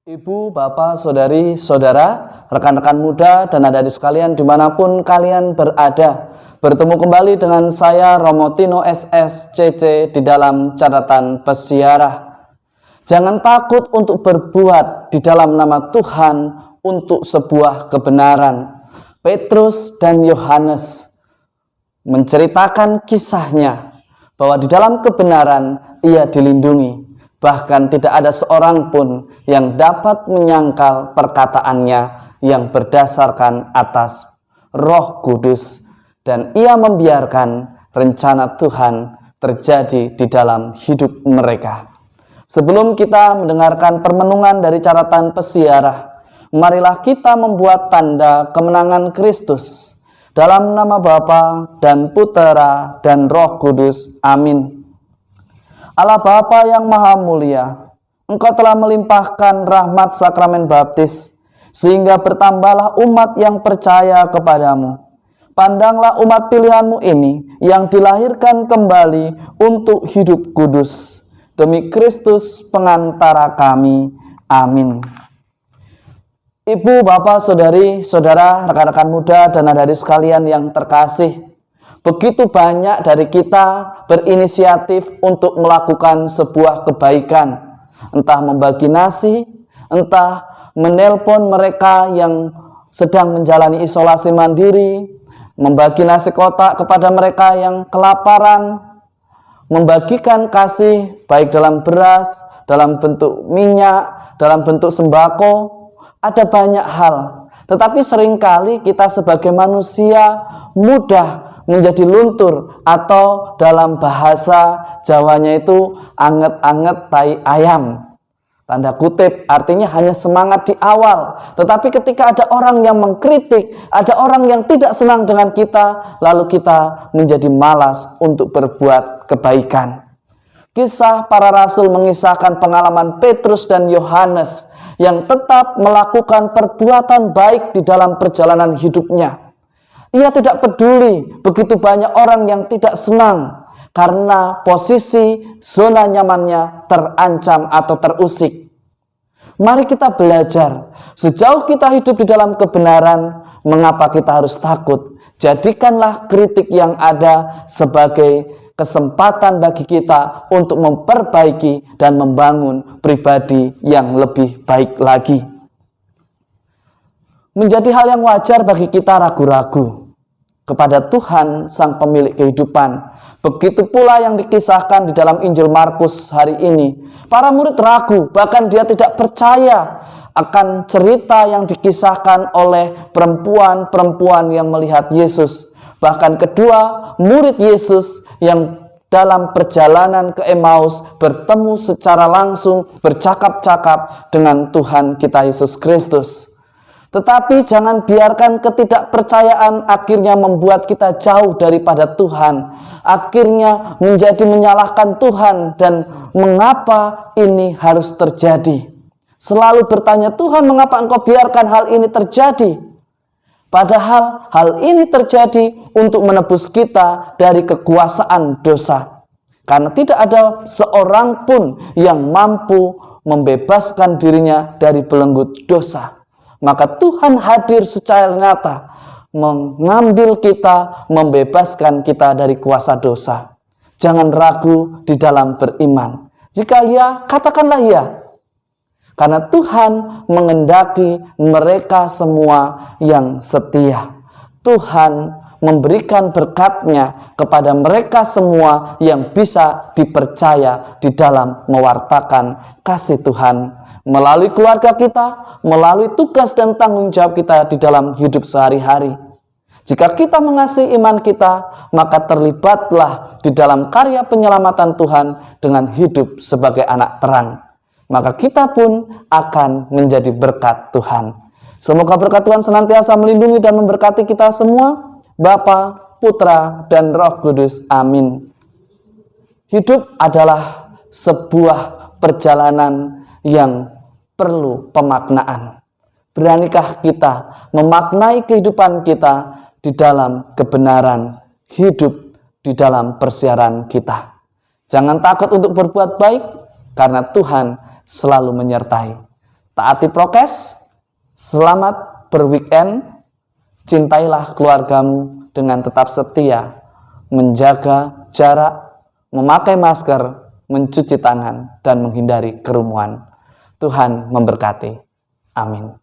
Ibu, bapak, saudari, saudara, rekan-rekan muda, dan adik-adik sekalian dimanapun kalian berada, bertemu kembali dengan saya Romo Tino SSCC di dalam catatan pesiarah. Jangan takut untuk berbuat di dalam nama Tuhan untuk sebuah kebenaran. Petrus dan Yohanes menceritakan kisahnya bahwa di dalam kebenaran ia dilindungi. Bahkan tidak ada seorang pun yang dapat menyangkal perkataannya yang berdasarkan atas Roh Kudus, dan ia membiarkan rencana Tuhan terjadi di dalam hidup mereka. Sebelum kita mendengarkan permenungan dari catatan pesiarah, marilah kita membuat tanda kemenangan Kristus. Dalam nama Bapa dan Putera dan Roh Kudus. Amin. Allah Bapa yang Maha Mulia, Engkau telah melimpahkan rahmat sakramen baptis, sehingga bertambahlah umat yang percaya kepadamu. Pandanglah umat pilihan-Mu ini yang dilahirkan kembali untuk hidup kudus. Demi Kristus pengantara kami. Amin. Ibu, bapak, saudari, saudara, rekan-rekan muda, dan adik-adik sekalian yang terkasih, begitu banyak dari kita berinisiatif untuk melakukan sebuah kebaikan, entah membagi nasi, entah menelpon mereka yang sedang menjalani isolasi mandiri, membagi nasi kotak kepada mereka yang kelaparan, membagikan kasih baik dalam beras, dalam bentuk minyak, dalam bentuk sembako. Ada banyak hal, tetapi seringkali kita sebagai manusia mudah menjadi luntur, atau dalam bahasa Jawanya itu anget-anget tai ayam. Tanda kutip, artinya hanya semangat di awal, tetapi ketika ada orang yang mengkritik, ada orang yang tidak senang dengan kita, lalu kita menjadi malas untuk berbuat kebaikan. Kisah para rasul mengisahkan pengalaman Petrus dan Yohanes yang tetap melakukan perbuatan baik di dalam perjalanan hidupnya. Ia tidak peduli begitu banyak orang yang tidak senang karena posisi zona nyamannya terancam atau terusik. Mari kita belajar, sejauh kita hidup di dalam kebenaran, mengapa kita harus takut? Jadikanlah kritik yang ada sebagai kesempatan bagi kita untuk memperbaiki dan membangun pribadi yang lebih baik lagi. Menjadi hal yang wajar bagi kita ragu-ragu kepada Tuhan sang pemilik kehidupan. Begitu pula yang dikisahkan di dalam Injil Markus hari ini. Para murid ragu, bahkan dia tidak percaya akan cerita yang dikisahkan oleh perempuan-perempuan yang melihat Yesus. Bahkan kedua murid Yesus yang dalam perjalanan ke Emmaus bertemu secara langsung, bercakap-cakap dengan Tuhan kita Yesus Kristus. Tetapi jangan biarkan ketidakpercayaan akhirnya membuat kita jauh daripada Tuhan. Akhirnya menjadi menyalahkan Tuhan dan mengapa ini harus terjadi. Selalu bertanya, Tuhan, mengapa Engkau biarkan hal ini terjadi? Padahal hal ini terjadi untuk menebus kita dari kekuasaan dosa. Karena tidak ada seorang pun yang mampu membebaskan dirinya dari belenggu dosa. Maka Tuhan hadir secara nyata, mengambil kita, membebaskan kita dari kuasa dosa. Jangan ragu di dalam beriman. Jika ya, katakanlah ya. Karena Tuhan mengendaki mereka semua yang setia. Tuhan memberikan berkat-Nya kepada mereka semua yang bisa dipercaya di dalam mewartakan kasih Tuhan melalui keluarga kita, melalui tugas dan tanggung jawab kita di dalam hidup sehari-hari. Jika kita mengasihi iman kita, maka terlibatlah di dalam karya penyelamatan Tuhan dengan hidup sebagai anak terang. Maka kita pun akan menjadi berkat Tuhan. Semoga berkat Tuhan senantiasa melindungi dan memberkati kita semua, Bapa, Putra, dan Roh Kudus. Amin. Hidup adalah sebuah perjalanan yang perlu pemaknaan. Beranikah kita memaknai kehidupan kita di dalam kebenaran, hidup di dalam persiaran kita? Jangan takut untuk berbuat baik, karena Tuhan selalu menyertai. taati prokes, selamat berweekend, cintailah keluargamu dengan tetap setia, menjaga jarak, memakai masker, mencuci tangan, dan menghindari kerumunan. Tuhan memberkati. Amin.